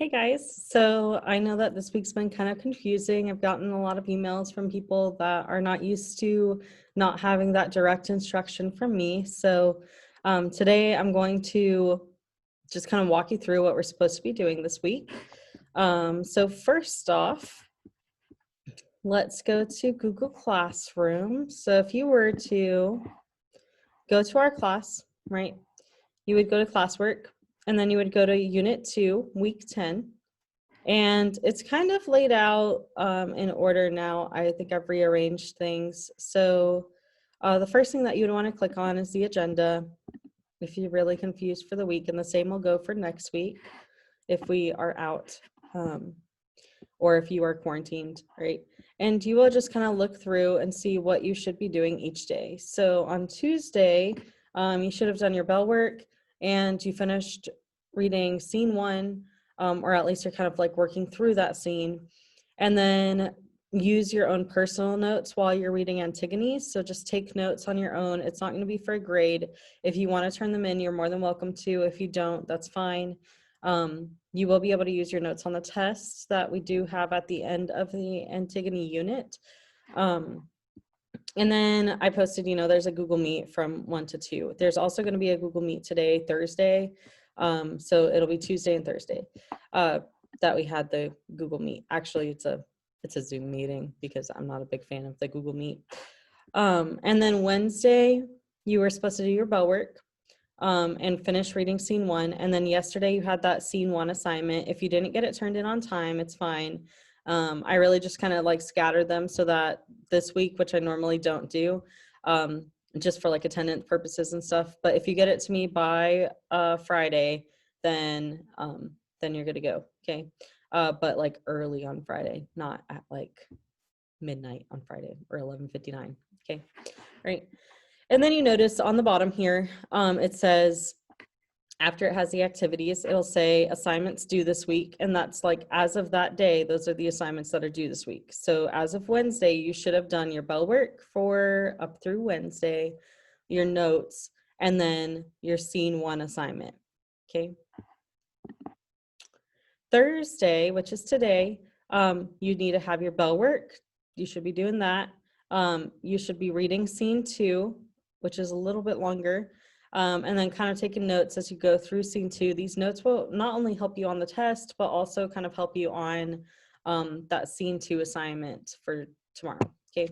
Hey guys, so I know that this week's been kind of confusing. I've gotten a lot of emails from people that are not used to not having that direct instruction from me. So today I'm going to just kind of walk you through what we're supposed to be doing this week. So first off, let's go to Google Classroom. So if you were to go to our class, right, you would go to classwork and then you would go to Unit 2, Week 10. And it's kind of laid out in order now. I think I've rearranged things. So the first thing that you'd want to click on is the agenda if you're really confused for the week, and the same will go for next week if we are out or if you are quarantined, right? And you will just kind of look through and see what you should be doing each day. So on Tuesday, you should have done your bell work and you finished reading scene 1. Or at least you're kind of like working through that scene, and then use your own personal notes while you're reading Antigone. So just take notes on your own. It's not going to be for a grade. If you want to turn them in, you're more than welcome to. If you don't, that's fine. You will be able to use your notes on the tests that we do have at the end of the Antigone unit. And then I posted, there's a Google Meet from 1 to 2. There's also going to be a Google Meet today, Thursday. So it'll be Tuesday and Thursday that we had the Google Meet. Actually, it's a Zoom meeting because I'm not a big fan of the Google Meet. And then Wednesday, you were supposed to do your bell work and finish reading scene 1. And then yesterday you had that scene 1 assignment. If you didn't get it turned in on time, it's fine. I really just kind of like scattered them so that this week, which I normally don't do, just for like attendance purposes and stuff. But if you get it to me by Friday, then you're good to go. Okay. But like early on Friday, not at like midnight on Friday or 11:59. Okay. All right. And then you notice on the bottom here, it says, after it has the activities, it'll say assignments due this week. And that's like, as of that day, those are the assignments that are due this week. So as of Wednesday, you should have done your bell work for up through Wednesday, your notes, and then your scene 1 assignment. Okay. Thursday, which is today, you need to have your bell work. You should be doing that. You should be reading scene 2, which is a little bit longer. And then kind of taking notes as you go through scene 2. These notes will not only help you on the test, but also kind of help you on that scene 2 assignment for tomorrow. Okay.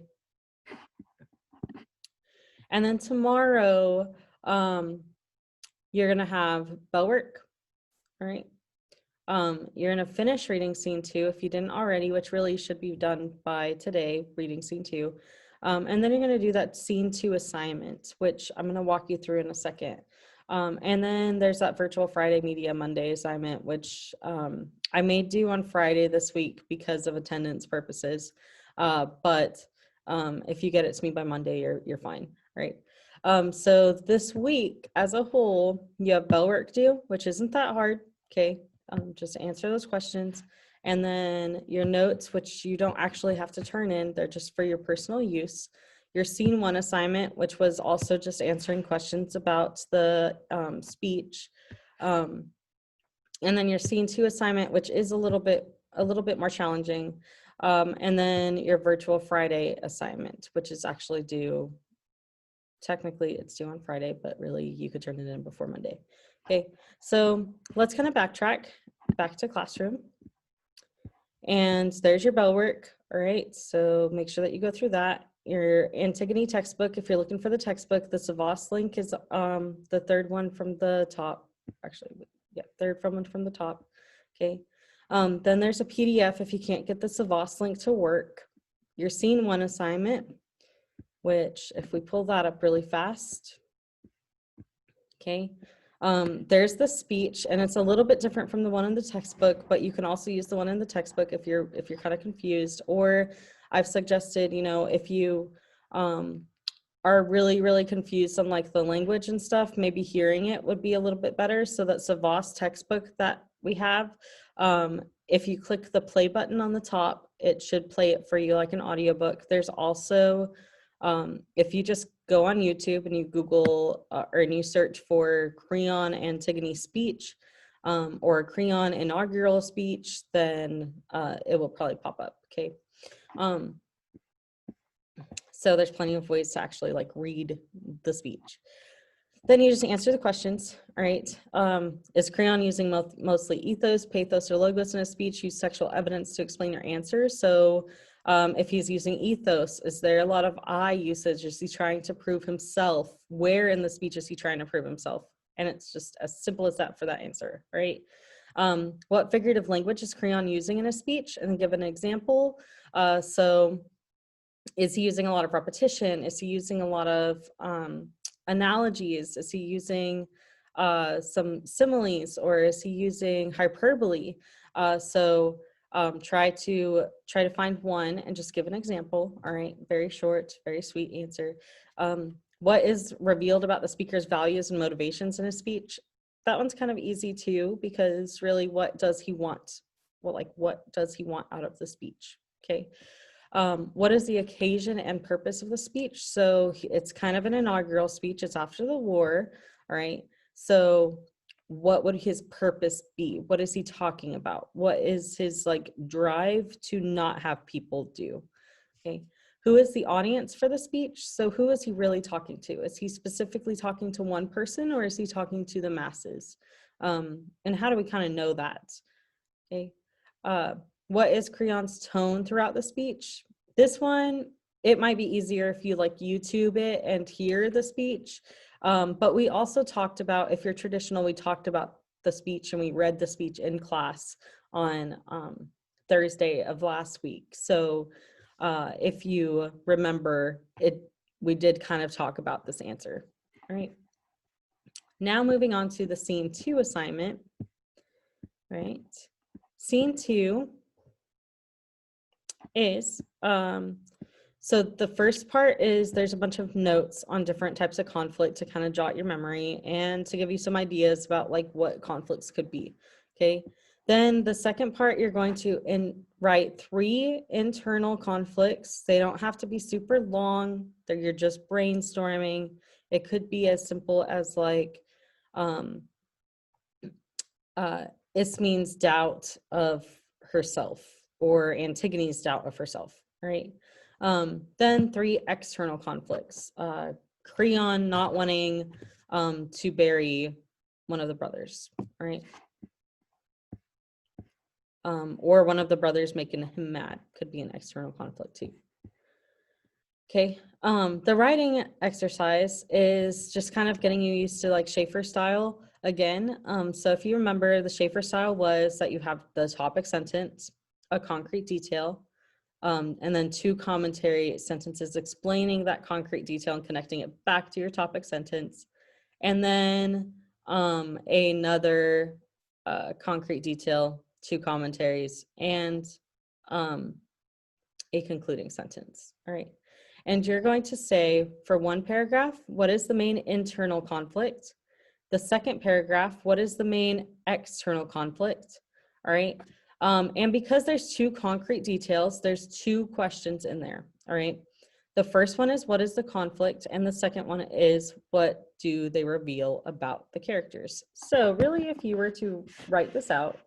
And then tomorrow, you're going to have bell work. All right. You're going to finish reading scene 2 if you didn't already, which really should be done by today, reading scene 2. And then you're going to do that scene 2 assignment, which I'm going to walk you through in a second. And then there's that virtual Friday Media Monday assignment, which I may do on Friday this week because of attendance purposes. But if you get it to me by Monday, you're fine, right? So this week as a whole, you have bell work due, which isn't that hard, okay? Just answer those questions. And then your notes, which you don't actually have to turn in, they're just for your personal use. Your scene 1 assignment, which was also just answering questions about the speech. And then your scene 2 assignment, which is a little bit more challenging. And then your virtual Friday assignment, which is actually due, technically it's due on Friday, but really you could turn it in before Monday. Okay, so let's kind of backtrack back to classroom. And there's your bell work. All right, so make sure that you go through that. Your Antigone textbook, if you're looking for the textbook, the Savas link is the third one from the top. Actually, yeah, third one from the top. Okay, then there's a PDF if you can't get the Savas link to work. Your scene 1 assignment, which if we pull that up really fast, okay, there's the speech, and it's a little bit different from the one in the textbook, but you can also use the one in the textbook if you're kind of confused. Or I've suggested, if you are really confused on like the language and stuff, maybe hearing it would be a little bit better. So that Savas textbook that we have, if you click the play button on the top, it should play it for you like an audiobook. There's also, if you just go on YouTube and you Google and you search for Creon Antigone speech, or Creon inaugural speech, then it will probably pop up, okay? So there's plenty of ways to actually like read the speech. Then you just answer the questions, all right? Is Creon using mostly ethos, pathos, or logos in a speech? Use textual evidence to explain your answer. So if he's using ethos, is there a lot of I usage? Is he trying to prove himself? Where in the speech is he trying to prove himself? And it's just as simple as that for that answer, right? What figurative language is Creon using in a speech? And then give an example. So is he using a lot of repetition? Is he using a lot of analogies? Is he using some similes, or is he using hyperbole? So try to find one and just give an example. All right, very short, very sweet answer. What is revealed about the speaker's values and motivations in a speech? That one's kind of easy too, because really, what does he want? Well, what does he want out of the speech? Okay. What is the occasion and purpose of the speech? So it's kind of an inaugural speech. It's after the war, all right? So what would his purpose be? What is he talking about? What is his like drive to not have people do? Okay. Who is the audience for the speech? So who is he really talking to? Is he specifically talking to one person, or is he talking to the masses? And how do we kind of know that? Okay. What is Creon's tone throughout the speech? This one, it might be easier if you like YouTube it and hear the speech. But we also talked about, if you're traditional, we talked about the speech and we read the speech in class on Thursday of last week. So if you remember it, we did kind of talk about this answer. All right. Now moving on to the scene 2 assignment, right? Scene 2 is, so the first part is there's a bunch of notes on different types of conflict to kind of jot your memory and to give you some ideas about like what conflicts could be, okay? Then the second part, you're going to write 3 internal conflicts. They don't have to be super long. You're just brainstorming. It could be as simple as like, Ismene's doubt of herself, or Antigone's doubt of herself, right? Then 3 external conflicts. Creon not wanting to bury one of the brothers, right? Or one of the brothers making him mad, could be an external conflict too. Okay, the writing exercise is just kind of getting you used to like Schaefer style again. So if you remember, the Schaefer style was that you have the topic sentence, a concrete detail, and then 2 commentary sentences explaining that concrete detail and connecting it back to your topic sentence. And then another concrete detail, 2 commentaries, and a concluding sentence. All right. And you're going to say, for one paragraph, what is the main internal conflict? The second paragraph, what is the main external conflict? All right. And because there's 2 concrete details, there's 2 questions in there. All right. The first one is, what is the conflict? And the second one is, what do they reveal about the characters? So really, if you were to write this out,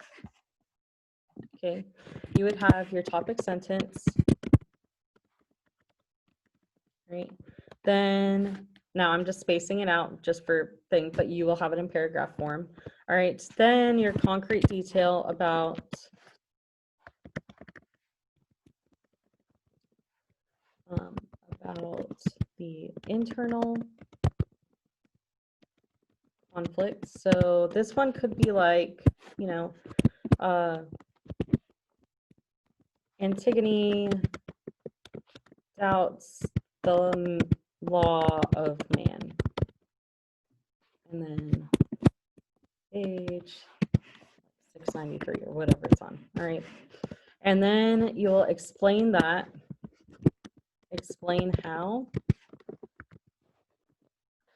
okay, you would have your topic sentence, right? Then, now I'm just spacing it out just for things, but you will have it in paragraph form. All right, then your concrete detail about the internal conflict. So this one could be like, you know, Antigone doubts the law of man. And then page 693 or whatever it's on. All right. And then you'll explain that. Explain how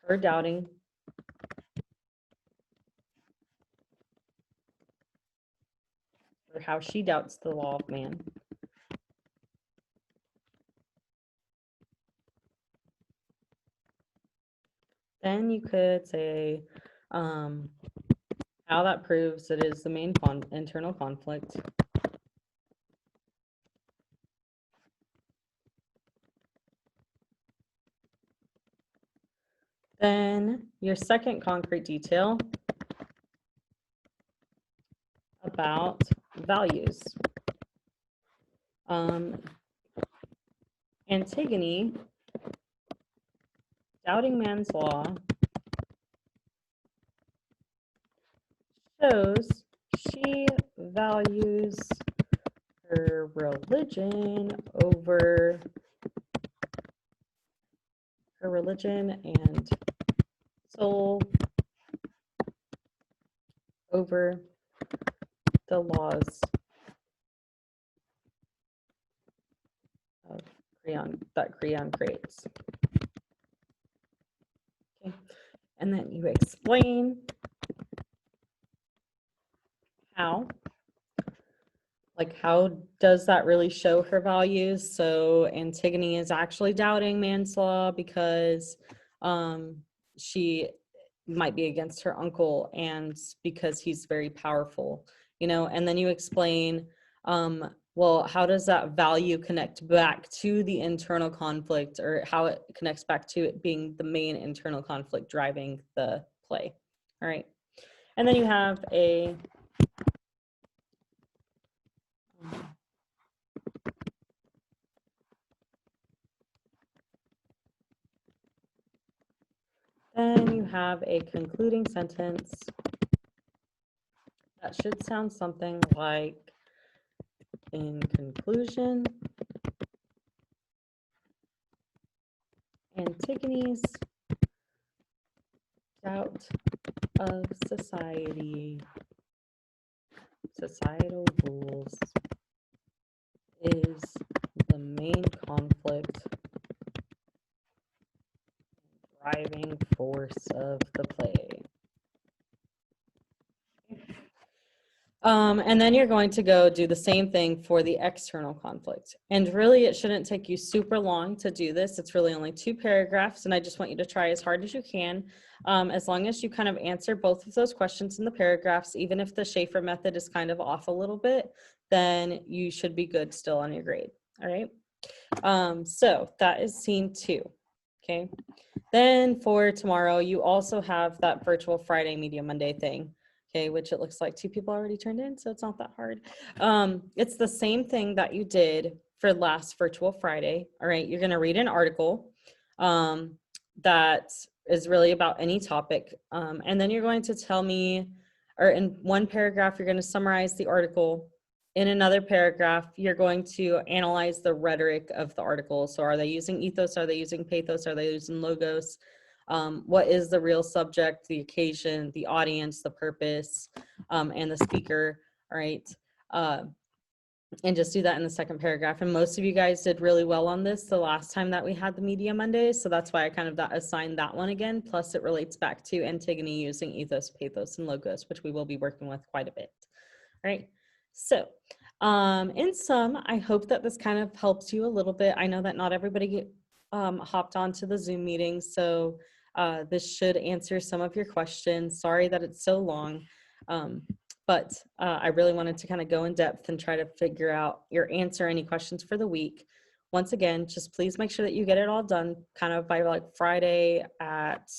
her doubting or how she doubts the law of man. Then you could say how that proves it is the main internal conflict. Then your second concrete detail about values. Antigone, doubting man's law, shows she values her religion over her religion and soul over the laws of Creon creates. Okay. And then you explain how, like, how does that really show her values? So Antigone is actually doubting man's law because she might be against her uncle and because he's very powerful, and then you explain, well, how does that value connect back to the internal conflict, or how it connects back to it being the main internal conflict driving the play. All right. And then you have a concluding sentence that should sound something like, in conclusion, Antigone's doubt of societal rules, is the main conflict, driving force of the play. And then you're going to go do the same thing for the external conflict. And really, it shouldn't take you super long to do this. It's really only 2 paragraphs, and I just want you to try as hard as you can. As long as you kind of answer both of those questions in the paragraphs, even if the Schaefer method is kind of off a little bit, then you should be good still on your grade. All right. So that is scene 2. Okay. Then for tomorrow, you also have that virtual Friday Media Monday thing. Okay, which it looks like 2 people already turned in, so it's not that hard. It's the same thing that you did for last virtual Friday. All right, you're going to read an article that is really about any topic, and then you're going to tell me, or in one paragraph, you're going to summarize the article. In another paragraph, you're going to analyze the rhetoric of the article. So are they using ethos? Are they using pathos? Are they using logos? What is the real subject, the occasion, the audience, the purpose, and the speaker, all right? And just do that in the second paragraph. And most of you guys did really well on this the last time that we had the Media Monday, so that's why I kind of assigned that one again. Plus it relates back to Antigone using ethos, pathos, and logos, which we will be working with quite a bit. All right, so in sum, I hope that this kind of helps you a little bit. I know that not everybody hopped onto the Zoom meeting, so this should answer some of your questions. Sorry that it's so long, but I really wanted to kind of go in depth and try to figure out or answer any questions for the week. Once again, just please make sure that you get it all done kind of by like Friday at,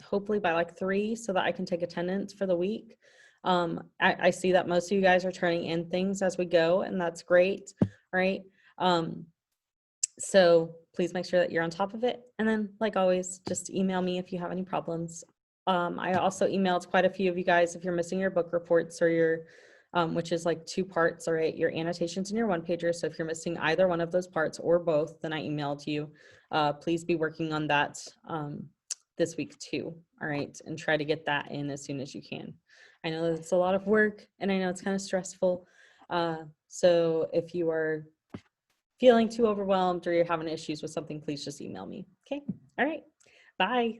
hopefully by like 3, so that I can take attendance for the week. I see that most of you guys are turning in things as we go, and that's great, right? So please make sure that you're on top of it. And then, like always, just email me if you have any problems. I also emailed quite a few of you guys if you're missing your book reports or your, which is like 2 parts, all right, your annotations and your 1-pager. So if you're missing either one of those parts or both, then I emailed you. Please be working on that this week too, all right, and try to get that in as soon as you can. I know that it's a lot of work, and I know it's kind of stressful. So if you are feeling too overwhelmed or you're having issues with something, please just email me. Okay. All right. Bye.